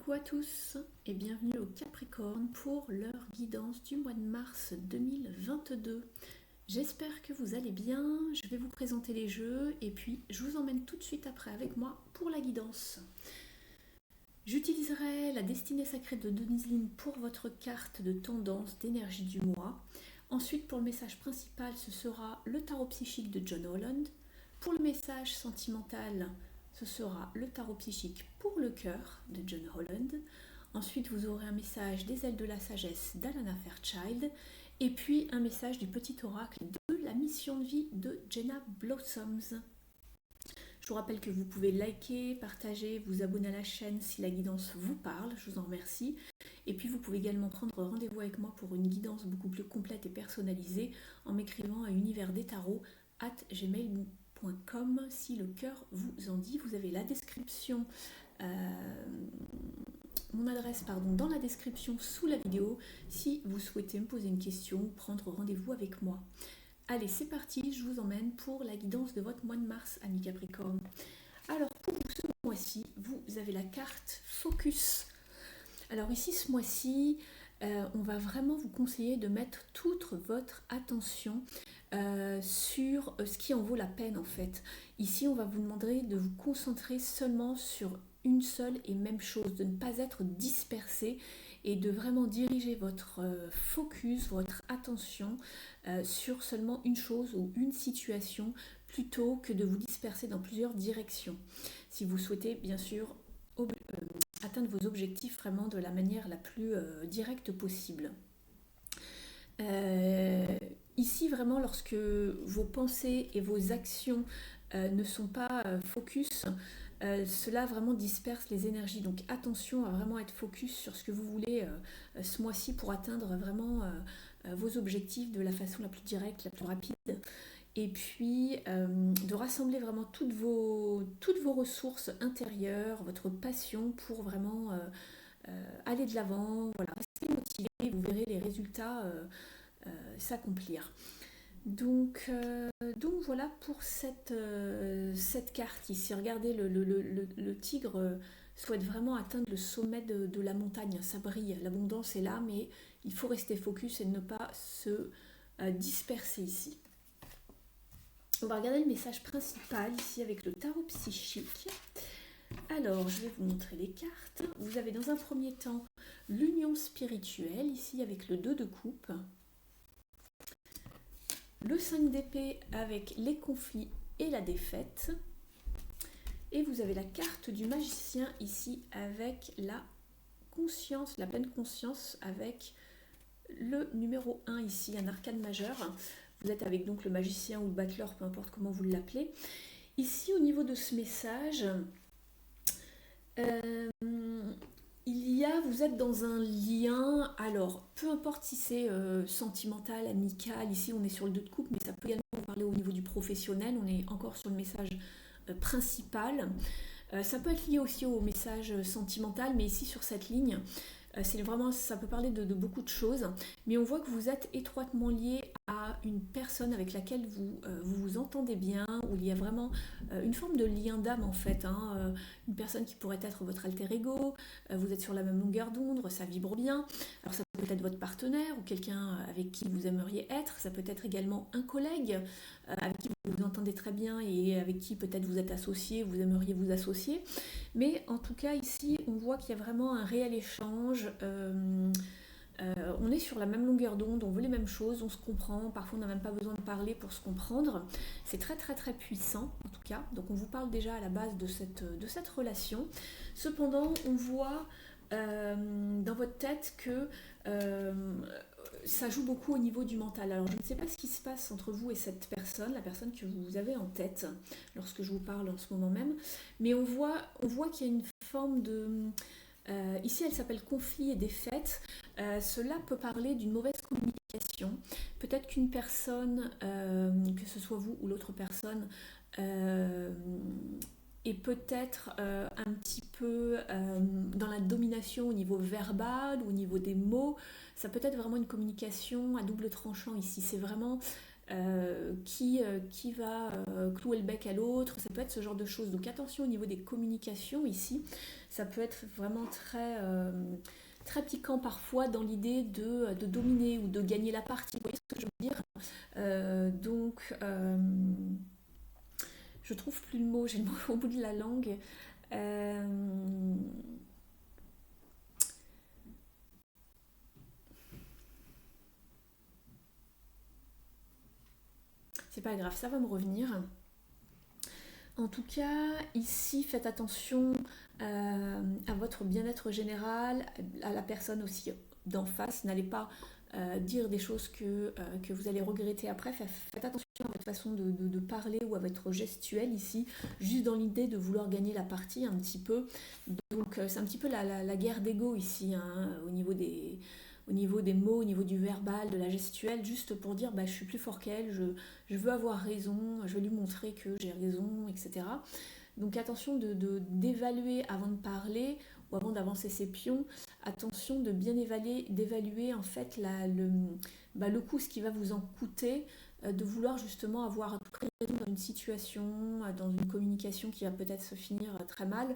Coucou à tous et bienvenue au Capricorne pour leur guidance du mois de mars 2022. J'espère que vous allez bien, je vais vous présenter les jeux et puis je vous emmène tout de suite après avec moi pour la guidance. J'utiliserai la destinée sacrée de Denise Line pour votre carte de tendance d'énergie du mois. Ensuite, pour le message principal, ce sera le tarot psychique de John Holland. Pour le message sentimental, ce sera le tarot psychique pour le cœur de John Holland. Ensuite, vous aurez un message des ailes de la sagesse d'Alana Fairchild. Et puis, un message du petit oracle de la mission de vie de Jenna Blossoms. Je vous rappelle que vous pouvez liker, partager, vous abonner à la chaîne si la guidance vous parle, je vous en remercie. Et puis vous pouvez également prendre rendez-vous avec moi pour une guidance beaucoup plus complète et personnalisée en m'écrivant à universdestarot@gmail.com si le cœur vous en dit. Vous avez la description, mon adresse dans la description sous la vidéo si vous souhaitez me poser une question ou prendre rendez-vous avec moi. Allez, c'est parti, je vous emmène pour la guidance de votre mois de mars, amis Capricorne. Alors, pour vous, ce mois-ci, vous avez la carte Focus. Alors ici, ce mois-ci, on va vraiment vous conseiller de mettre toute votre attention sur ce qui en vaut la peine, en fait. Ici, on va vous demander de vous concentrer seulement sur une seule et même chose, de ne pas être dispersé et de vraiment diriger votre focus, votre attention sur seulement une chose ou une situation plutôt que de vous disperser dans plusieurs directions. Si vous souhaitez bien sûr atteindre vos objectifs vraiment de la manière la plus directe possible. Ici vraiment lorsque vos pensées et vos actions ne sont pas focus, cela vraiment disperse les énergies. Donc attention à vraiment être focus sur ce que vous voulez ce mois-ci pour atteindre vraiment vos objectifs de la façon la plus directe, la plus rapide. Et puis de rassembler vraiment toutes vos ressources intérieures, votre passion pour vraiment aller de l'avant. Voilà, restez motivé, vous verrez les résultats s'accomplir. Donc voilà pour cette carte ici. Regardez, le tigre souhaite vraiment atteindre le sommet de la montagne. Ça brille, l'abondance est là, mais il faut rester focus et ne pas se disperser ici. On va regarder le message principal ici avec le tarot psychique. Alors, je vais vous montrer les cartes. Vous avez dans un premier temps l'union spirituelle, ici avec le 2 de coupe. Le 5 d'épée avec les conflits et la défaite. Et vous avez la carte du magicien ici avec la conscience, la pleine conscience avec le numéro 1 ici, un arcane majeur. Vous êtes avec donc le magicien ou le battleur, peu importe comment vous l'appelez. Ici, au niveau de ce message, vous êtes dans un lien, alors peu importe si c'est sentimental, amical, ici on est sur le 2 de coupe, mais ça peut également parler au niveau du professionnel, on est encore sur le message principal. Ça peut être lié aussi au message sentimental, mais ici sur cette ligne, c'est vraiment, ça peut parler de beaucoup de choses, mais on voit que vous êtes étroitement lié à une personne avec laquelle vous vous entendez bien, où il y a vraiment une forme de lien d'âme en fait, une personne qui pourrait être votre alter ego, vous êtes sur la même longueur d'onde, ça vibre bien. Alors ça peut être votre partenaire ou quelqu'un avec qui vous aimeriez être, ça peut être également un collègue avec qui vous vous entendez très bien et avec qui peut-être vous êtes associé, vous aimeriez vous associer. Mais en tout cas ici on voit qu'il y a vraiment un réel échange, on est sur la même longueur d'onde, on veut les mêmes choses, on se comprend, parfois on n'a même pas besoin de parler pour se comprendre. C'est très très très puissant en tout cas, donc on vous parle déjà à la base de cette relation. Cependant on voit dans votre tête que ça joue beaucoup au niveau du mental. Alors je ne sais pas ce qui se passe entre vous et cette personne, la personne que vous avez en tête lorsque je vous parle en ce moment même, mais on voit qu'il y a une forme de... ici elle s'appelle conflit et défaite. Cela peut parler d'une mauvaise communication. Peut-être qu'une personne, que ce soit vous ou l'autre personne, est peut-être un petit peu dans la domination au niveau verbal, au niveau des mots. Ça peut être vraiment une communication à double tranchant ici. C'est vraiment qui va clouer le bec à l'autre, ça peut être ce genre de choses. Donc attention au niveau des communications ici, ça peut être vraiment très piquant parfois dans l'idée de dominer ou de gagner la partie. Vous voyez ce que je veux dire? Donc, je trouve plus le mot, j'ai le mot au bout de la langue. Euh, c'est pas grave, ça va me revenir. En tout cas, ici, faites attention à votre bien-être général, à la personne aussi d'en face. N'allez pas dire des choses que vous allez regretter après. Faites attention à votre façon de parler ou à votre gestuelle ici, juste dans l'idée de vouloir gagner la partie un petit peu. Donc, c'est un petit peu la guerre d'ego ici, hein, au niveau des mots, au niveau du verbal, de la gestuelle, juste pour dire bah, je suis plus fort qu'elle, je veux avoir raison, je veux lui montrer que j'ai raison, etc. Donc attention d'évaluer avant de parler ou avant d'avancer ses pions, attention de bien d'évaluer en fait le coût, ce qui va vous en coûter, de vouloir justement avoir à tout prix raison dans une situation, dans une communication qui va peut-être se finir très mal.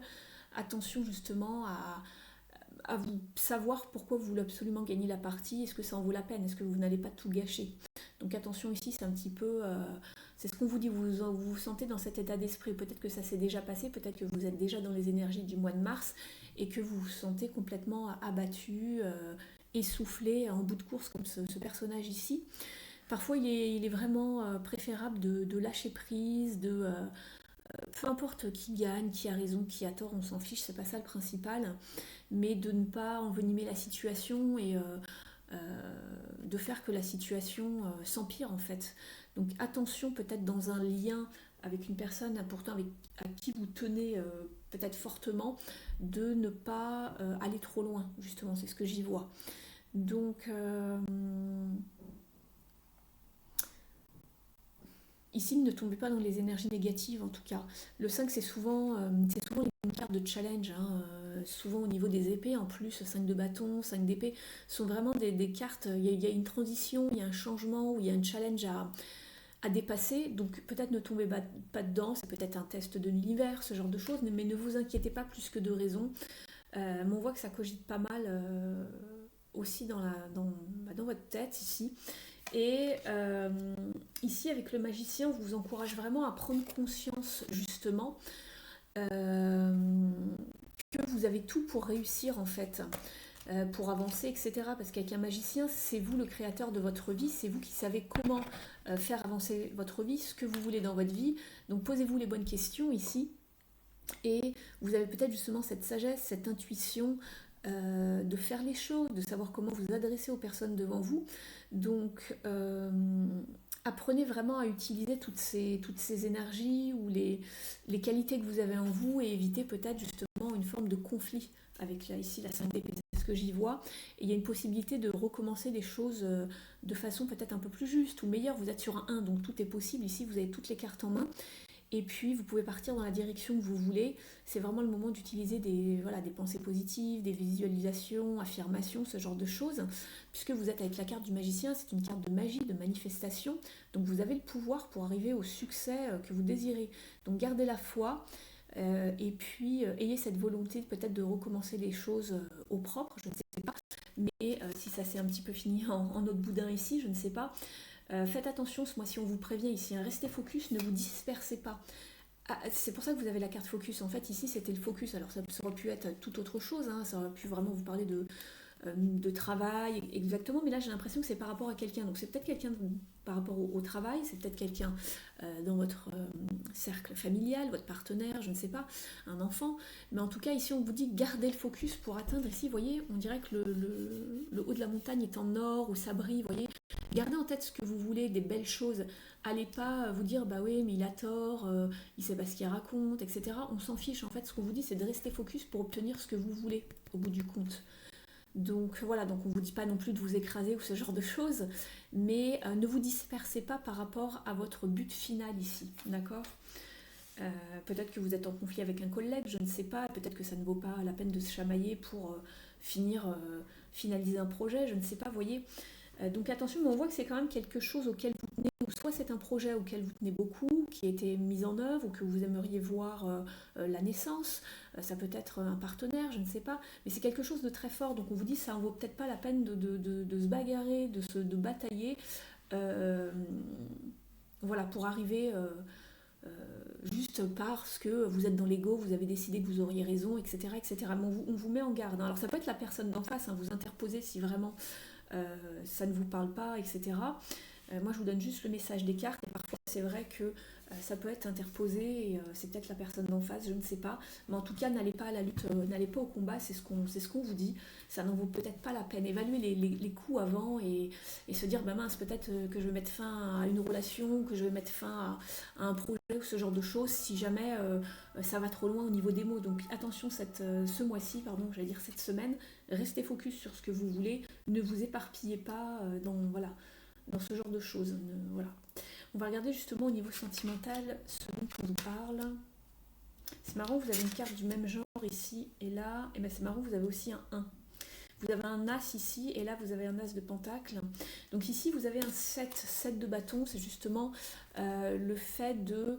Attention justement à vous savoir pourquoi vous voulez absolument gagner la partie, est-ce que ça en vaut la peine, est-ce que vous n'allez pas tout gâcher. Donc attention ici, c'est un petit peu, c'est ce qu'on vous dit, vous vous sentez dans cet état d'esprit, peut-être que ça s'est déjà passé, peut-être que vous êtes déjà dans les énergies du mois de mars et que vous vous sentez complètement abattu, essoufflé, en bout de course comme ce personnage ici. Parfois il est vraiment préférable de lâcher prise, peu importe qui gagne, qui a raison, qui a tort, on s'en fiche, c'est pas ça le principal, mais de ne pas envenimer la situation et de faire que la situation s'empire en fait. Donc attention peut-être dans un lien avec une personne pourtant à qui vous tenez peut-être fortement, de ne pas aller trop loin, justement, c'est ce que j'y vois. Donc ici, ne tombez pas dans les énergies négatives en tout cas. Le 5 c'est souvent une carte de challenge, hein, souvent au niveau des épées en plus, 5 de bâton, 5 d'épée, sont vraiment des cartes, il y a une transition, il y a un changement, ou il y a un challenge à dépasser, donc peut-être ne tombez pas dedans, c'est peut-être un test de l'univers, ce genre de choses, mais ne vous inquiétez pas plus que de raison. Mais on voit que ça cogite pas mal aussi dans votre tête ici. Et ici, avec le magicien, on vous encourage vraiment à prendre conscience justement euh, que vous avez tout pour réussir en fait, pour avancer, etc. Parce qu'avec un magicien, c'est vous le créateur de votre vie, c'est vous qui savez comment faire avancer votre vie, ce que vous voulez dans votre vie. Donc posez-vous les bonnes questions ici. Et vous avez peut-être justement cette sagesse, cette intuition de faire les choses, de savoir comment vous adresser aux personnes devant vous. Donc apprenez vraiment à utiliser toutes ces énergies ou les qualités que vous avez en vous et évitez peut-être justement une forme de conflit avec là, ici la 5 d'épée. C'est ce que j'y vois. Et il y a une possibilité de recommencer les choses de façon peut-être un peu plus juste ou meilleure. Vous êtes sur un 1, donc tout est possible. Ici, vous avez toutes les cartes en main. Et puis, vous pouvez partir dans la direction que vous voulez. C'est vraiment le moment d'utiliser des pensées positives, des visualisations, affirmations, ce genre de choses. Puisque vous êtes avec la carte du magicien, c'est une carte de magie, de manifestation. Donc, vous avez le pouvoir pour arriver au succès que vous désirez. Donc, gardez la foi. Et puis, ayez cette volonté peut-être de recommencer les choses au propre, je ne sais pas. Mais si ça s'est un petit peu fini en autre boudin ici, je ne sais pas. Faites attention ce mois-ci, on vous prévient ici, hein, restez focus, ne vous dispersez pas. Ah, c'est pour ça que vous avez la carte focus. En fait, ici, c'était le focus. Alors, ça aurait pu être tout autre chose. Hein. Ça aurait pu vraiment vous parler de travail, exactement. Mais là, j'ai l'impression que c'est par rapport à quelqu'un. Donc, c'est peut-être quelqu'un par rapport au travail. C'est peut-être quelqu'un dans votre cercle familial, votre partenaire, je ne sais pas, un enfant. Mais en tout cas, ici, on vous dit gardez le focus pour atteindre. Ici, vous voyez, on dirait que le haut de la montagne est en or ou ça brille. Vous voyez, gardez en tête ce que vous voulez, des belles choses. Allez pas vous dire bah oui mais il a tort, il sait pas ce qu'il raconte, etc. On s'en fiche en fait, ce qu'on vous dit c'est de rester focus pour obtenir ce que vous voulez au bout du compte. Donc voilà, donc on vous dit pas non plus de vous écraser ou ce genre de choses, mais ne vous dispersez pas par rapport à votre but final ici, d'accord. Peut-être que vous êtes en conflit avec un collègue, je ne sais pas, peut-être que ça ne vaut pas la peine de se chamailler pour finaliser un projet, je ne sais pas, vous voyez. Donc attention, mais on voit que c'est quand même quelque chose auquel vous tenez ou ce soit c'est un projet auquel vous tenez beaucoup, qui a été mis en œuvre, ou que vous aimeriez voir la naissance. Ça peut être un partenaire, je ne sais pas, mais c'est quelque chose de très fort. Donc on vous dit ça en vaut peut-être pas la peine de se bagarrer, de batailler, euh, voilà, pour arriver euh, juste parce que vous êtes dans l'ego, vous avez décidé que vous auriez raison, etc., etc. Mais on vous met en garde, hein. Alors ça peut être la personne d'en face, hein, vous interposez si vraiment ça ne vous parle pas, etc. Moi, je vous donne juste le message des cartes, et parfois c'est vrai que ça peut être interposé, et c'est peut-être la personne d'en face, je ne sais pas. Mais en tout cas, n'allez pas à la lutte, n'allez pas au combat, c'est ce qu'on vous dit. Ça n'en vaut peut-être pas la peine. Évaluez les coups avant, et se dire, bah mince, peut-être que je vais mettre fin à une relation, que je vais mettre fin à un projet, ou ce genre de choses, si jamais ça va trop loin au niveau des mots. Donc attention, ce mois-ci, pardon, j'allais dire cette semaine, restez focus sur ce que vous voulez, ne vous éparpillez pas dans ce genre de choses. Voilà. On va regarder justement au niveau sentimental ce dont on vous parle. C'est marrant, vous avez une carte du même genre ici et là. Et bien c'est marrant, vous avez aussi un 1. Vous avez un as ici et là vous avez un as de pentacle. Donc ici vous avez un 7 de bâton. C'est justement le fait de...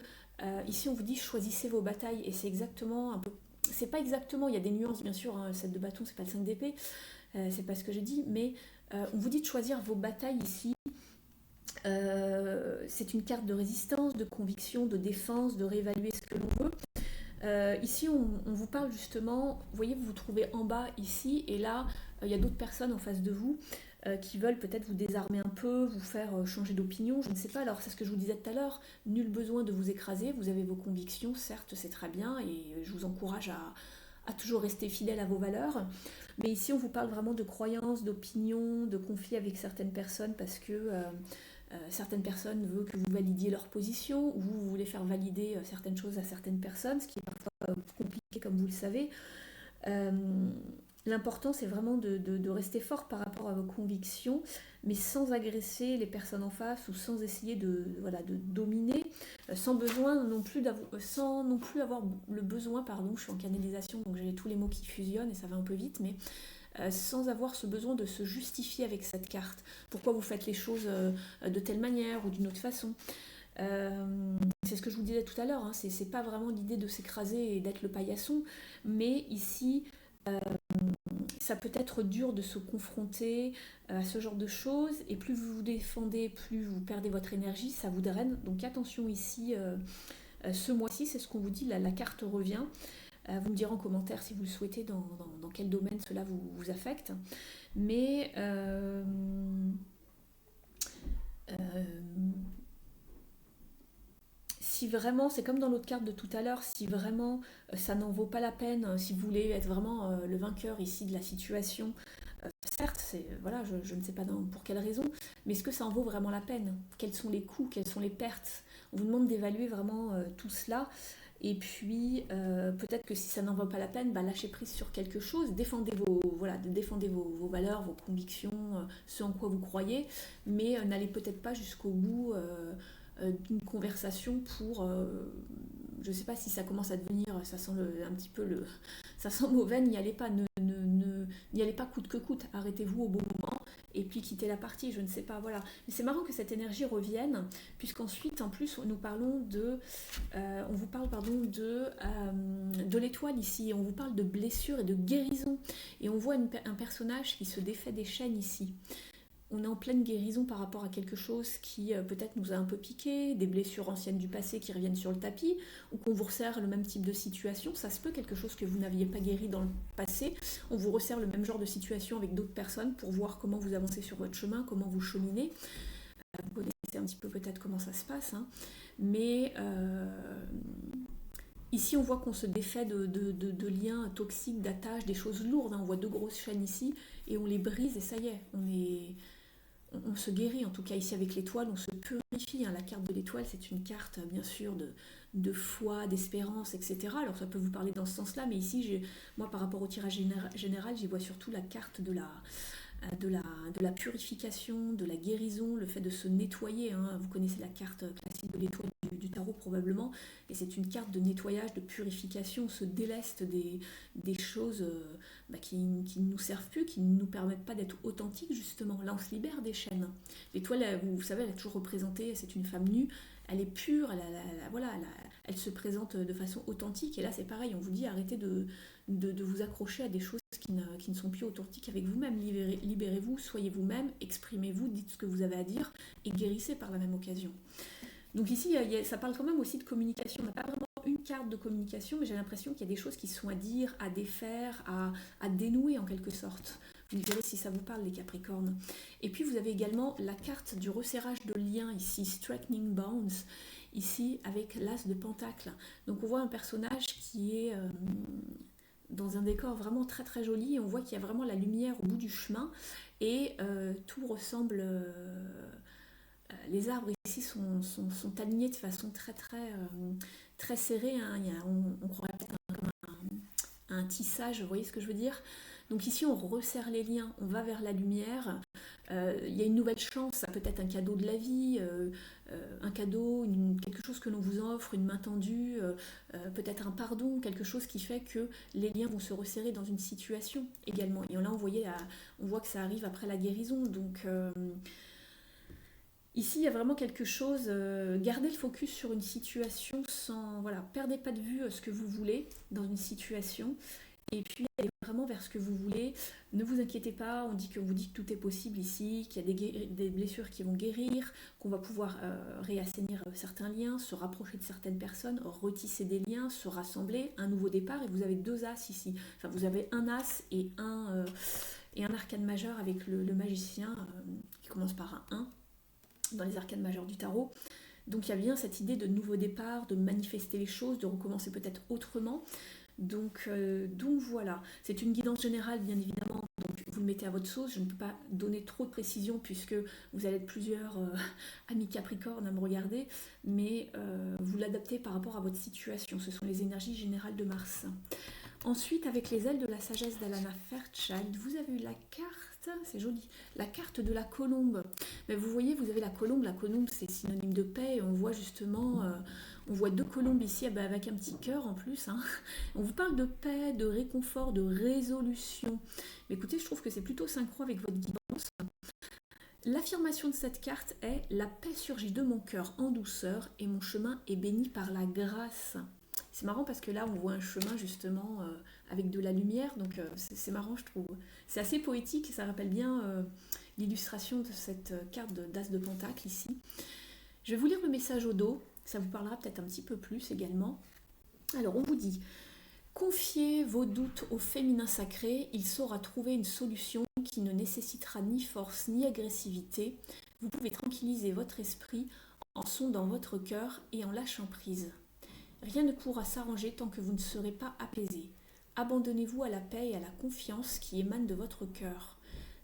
ici on vous dit choisissez vos batailles, et c'est exactement un peu... C'est pas exactement, il y a des nuances bien sûr, hein, le 7 de bâton c'est pas le 5 d'épée, c'est pas ce que j'ai dit, mais on vous dit de choisir vos batailles ici. C'est une carte de résistance, de conviction, de défense, de réévaluer ce que l'on veut. Ici, on vous parle justement, vous voyez, vous vous trouvez en bas ici, et là, il y a d'autres personnes en face de vous qui veulent peut-être vous désarmer un peu, vous faire changer d'opinion, je ne sais pas. Alors, c'est ce que je vous disais tout à l'heure, nul besoin de vous écraser, vous avez vos convictions, certes, c'est très bien, et je vous encourage à toujours rester fidèle à vos valeurs. Mais ici, on vous parle vraiment de croyances, d'opinions, de conflits avec certaines personnes, parce que certaines personnes veulent que vous validiez leur position, ou vous voulez faire valider certaines choses à certaines personnes, ce qui est parfois compliqué comme vous le savez. Euh, L'important c'est vraiment de rester fort par rapport à vos convictions, mais sans agresser les personnes en face, ou sans essayer voilà, de dominer, sans non plus avoir le besoin, pardon, je suis en canalisation donc j'ai tous les mots qui fusionnent et ça va un peu vite, mais sans avoir ce besoin de se justifier avec cette carte. Pourquoi vous faites les choses de telle manière ou d'une autre façon. C'est ce que je vous disais tout à l'heure, hein, c'est pas vraiment l'idée de s'écraser et d'être le paillasson, mais ici, euh, ça peut être dur de se confronter à ce genre de choses, et plus vous vous défendez, plus vous perdez votre énergie, ça vous draine. Donc attention ici, ce mois-ci, c'est ce qu'on vous dit, la carte revient. Vous me direz en commentaire si vous le souhaitez, dans quel domaine cela vous affecte. Mais si vraiment, c'est comme dans l'autre carte de tout à l'heure, si vraiment ça n'en vaut pas la peine, si vous voulez être vraiment le vainqueur ici de la situation, certes, voilà, je ne sais pas pour quelle raison, mais est-ce que ça en vaut vraiment la peine? Quels sont les coûts, quelles sont les pertes? On vous demande d'évaluer vraiment tout cela. Et puis, peut-être que si ça n'en vaut pas la peine, bah, lâchez prise sur quelque chose, défendez vos valeurs, vos convictions, ce en quoi vous croyez, mais n'allez peut-être pas jusqu'au bout d'une conversation pour... je ne sais pas si ça commence à devenir, ça sent un petit peu ça sent mauvais, n'y allez pas, n'y allez pas coûte que coûte, arrêtez-vous au bon moment et puis quittez la partie, je ne sais pas, voilà. Mais c'est marrant que cette énergie revienne, puisqu'ensuite, en plus, nous parlons on vous parle, pardon, de l'étoile ici, on vous parle de blessures et de guérison, et on voit un personnage qui se défait des chaînes ici. On est en pleine guérison par rapport à quelque chose qui peut-être nous a un peu piqué, des blessures anciennes du passé qui reviennent sur le tapis, ou qu'on vous resserre le même type de situation. Ça se peut, quelque chose que vous n'aviez pas guéri dans le passé. On vous resserre le même genre de situation avec d'autres personnes pour voir comment vous avancez sur votre chemin, comment vous cheminez. Vous connaissez un petit peu peut-être comment ça se passe, hein. Mais ici, on voit qu'on se défait de liens toxiques, d'attaches, des choses lourdes, hein. On voit deux grosses chaînes ici, et on les brise, et ça y est, on se guérit, en tout cas ici avec l'étoile, on se purifie, hein. La carte de l'étoile, c'est une carte bien sûr de foi, d'espérance, etc. Alors ça peut vous parler dans ce sens-là, mais ici, moi par rapport au tirage général, j'y vois surtout la carte de la purification, de la guérison, le fait de se nettoyer, hein. Vous connaissez la carte classique de l'étoile du tarot probablement, et c'est une carte de nettoyage, de purification, on se déleste des choses qui ne nous servent plus, qui ne nous permettent pas d'être authentiques justement. Là on se libère des chaînes. L'étoile, vous savez, elle est toujours représentée, c'est une femme nue, elle est pure, elle se présente de façon authentique, et là c'est pareil, on vous dit arrêtez de vous accrocher à des choses qui ne sont plus authentiques avec vous-même. Libérez-vous, soyez vous-même, exprimez-vous, dites ce que vous avez à dire et guérissez par la même occasion. Donc ici, ça parle quand même aussi de communication. On n'a pas vraiment une carte de communication, mais j'ai l'impression qu'il y a des choses qui sont à dire, à défaire, à dénouer en quelque sorte. Vous me direz si ça vous parle, les Capricornes. Et puis vous avez également la carte du resserrage de liens ici, Straightening Bonds, ici avec l'As de Pentacle. Donc on voit un personnage qui est dans un décor vraiment très très joli, et on voit qu'il y a vraiment la lumière au bout du chemin, et tout ressemble... les arbres ici sont alignés de façon très très très serrée, hein. On croirait peut-être un tissage, vous voyez ce que je veux dire? Donc ici on resserre les liens, on va vers la lumière, il y a une nouvelle chance, ça peut être un cadeau de la vie, un cadeau, quelque chose que l'on vous offre, une main tendue, peut-être un pardon, quelque chose qui fait que les liens vont se resserrer dans une situation également. Et là on voit que ça arrive après la guérison, donc ici, il y a vraiment quelque chose, gardez le focus sur une situation sans, voilà, perdez pas de vue ce que vous voulez dans une situation, et puis allez vraiment vers ce que vous voulez. Ne vous inquiétez pas, vous dit que tout est possible ici, qu'il y a des blessures qui vont guérir, qu'on va pouvoir réassainir certains liens, se rapprocher de certaines personnes, retisser des liens, se rassembler, un nouveau départ, et vous avez deux as ici. Enfin, vous avez un as et un arcane majeur avec le magicien qui commence par un 1 dans les arcanes majeures du tarot. Donc il y a bien cette idée de nouveau départ, de manifester les choses, de recommencer peut-être autrement. Donc voilà, c'est une guidance générale bien évidemment, donc vous le mettez à votre sauce, je ne peux pas donner trop de précision puisque vous allez être plusieurs amis Capricorne à me regarder, mais vous l'adaptez par rapport à votre situation, ce sont les énergies générales de Mars. Ensuite, avec les ailes de la sagesse d'Alana Fairchild, vous avez eu la carte, c'est joli, la carte de la colombe. Mais vous voyez, vous avez la colombe c'est synonyme de paix, et on voit justement, on voit deux colombes ici avec un petit cœur en plus, hein. On vous parle de paix, de réconfort, de résolution. Mais écoutez, je trouve que c'est plutôt synchro avec votre guidance. L'affirmation de cette carte est « La paix surgit de mon cœur en douceur et mon chemin est béni par la grâce ». C'est marrant parce que là, on voit un chemin justement avec de la lumière, donc c'est marrant, je trouve. C'est assez poétique et ça rappelle bien l'illustration de cette carte d'As de Pentacle ici. Je vais vous lire le message au dos, ça vous parlera peut-être un petit peu plus également. Alors, on vous dit « Confiez vos doutes au féminin sacré, il saura trouver une solution qui ne nécessitera ni force ni agressivité. Vous pouvez tranquilliser votre esprit en sondant votre cœur et en lâchant prise. Rien ne pourra s'arranger tant que vous ne serez pas apaisé. Abandonnez-vous à la paix et à la confiance qui émanent de votre cœur.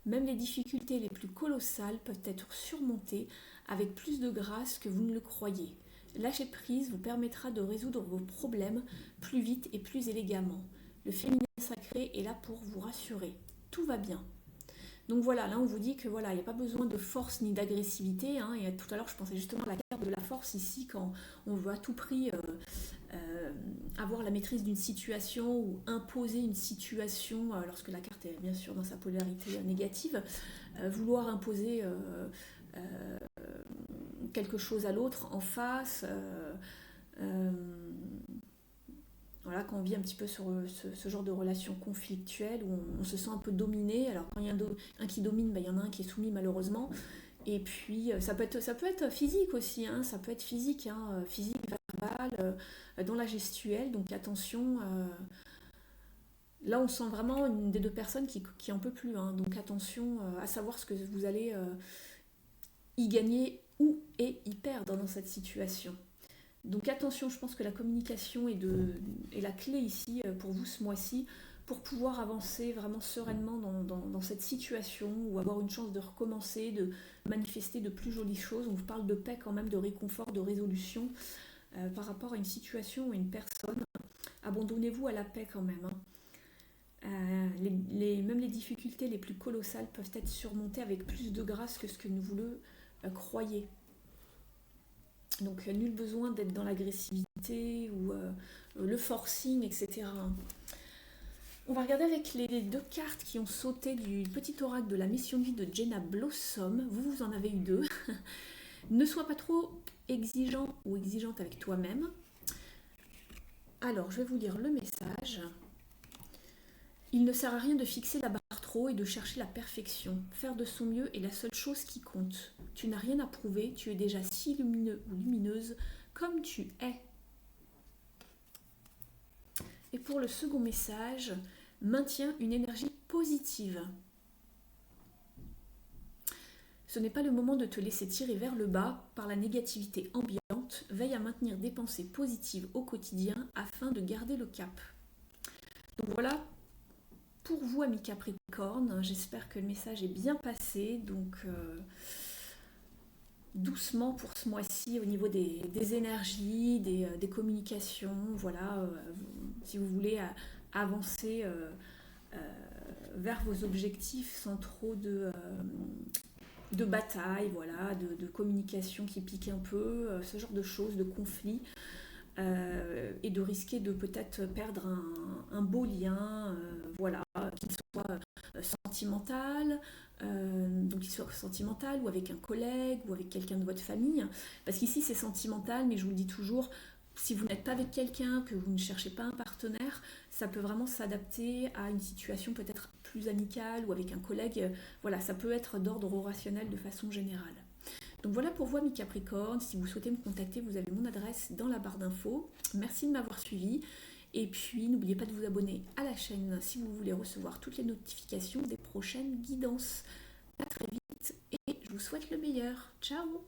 Même les difficultés les plus colossales peuvent être surmontées avec plus de grâce que vous ne le croyez. Lâcher prise vous permettra de résoudre vos problèmes plus vite et plus élégamment. Le féminin sacré est là pour vous rassurer. Tout va bien. » Donc voilà, là on vous dit que voilà, il n'y a pas besoin de force ni d'agressivité, hein. Et tout à l'heure je pensais justement à la carte de la force ici, quand on veut à tout prix avoir la maîtrise d'une situation ou imposer une situation, lorsque la carte est bien sûr dans sa polarité négative, vouloir imposer quelque chose à l'autre en face. Voilà, quand on vit un petit peu sur ce genre de relation conflictuelle où on se sent un peu dominé. Alors quand il y a un qui domine, il y en a un qui est soumis malheureusement. Et puis ça peut être physique aussi, hein, ça peut être physique, hein, physique, verbal, dans la gestuelle. Donc attention, là on sent vraiment une des deux personnes qui en peut plus, hein. Donc attention à savoir ce que vous allez y gagner ou et y perdre dans cette situation. Donc attention, je pense que la communication est la clé ici pour vous ce mois-ci, pour pouvoir avancer vraiment sereinement dans cette situation, ou avoir une chance de recommencer, de manifester de plus jolies choses. On vous parle de paix quand même, de réconfort, de résolution par rapport à une situation ou une personne. Abandonnez-vous à la paix quand même, hein. Même les difficultés les plus colossales peuvent être surmontées avec plus de grâce que ce que vous le croyez. Donc nul besoin d'être dans l'agressivité ou le forcing, etc. On va regarder avec les deux cartes qui ont sauté du petit oracle de la mission de vie de Jenna Blossom. Vous en avez eu deux. Ne sois pas trop exigeant ou exigeante avec toi-même. Alors, je vais vous lire le message. Il ne sert à rien de fixer la barre trop et de chercher la perfection. Faire de son mieux est la seule chose qui compte. Tu n'as rien à prouver, tu es déjà si lumineux ou lumineuse comme tu es. Et pour le second message, maintiens une énergie positive. Ce n'est pas le moment de te laisser tirer vers le bas par la négativité ambiante. Veille à maintenir des pensées positives au quotidien afin de garder le cap. Donc voilà pour vous, amis Capricorne. J'espère que le message est bien passé. Donc doucement pour ce mois-ci au niveau des énergies, des communications. Voilà, si vous voulez avancer vers vos objectifs sans trop de bataille, voilà, de communication qui pique un peu, ce genre de choses, de conflits, et de risquer de peut-être perdre un beau lien, voilà, qu'il soit sentimental, donc qu'il soit sentimental ou avec un collègue ou avec quelqu'un de votre famille, parce qu'ici c'est sentimental, mais je vous le dis toujours, si vous n'êtes pas avec quelqu'un, que vous ne cherchez pas un partenaire, ça peut vraiment s'adapter à une situation peut-être plus amicale ou avec un collègue. Voilà, ça peut être d'ordre rationnel de façon générale. Donc voilà pour vous, amis Capricorne. Si vous souhaitez me contacter, vous avez mon adresse dans la barre d'infos. Merci de m'avoir suivi. Et puis, n'oubliez pas de vous abonner à la chaîne si vous voulez recevoir toutes les notifications des prochaines guidances. À très vite et je vous souhaite le meilleur. Ciao!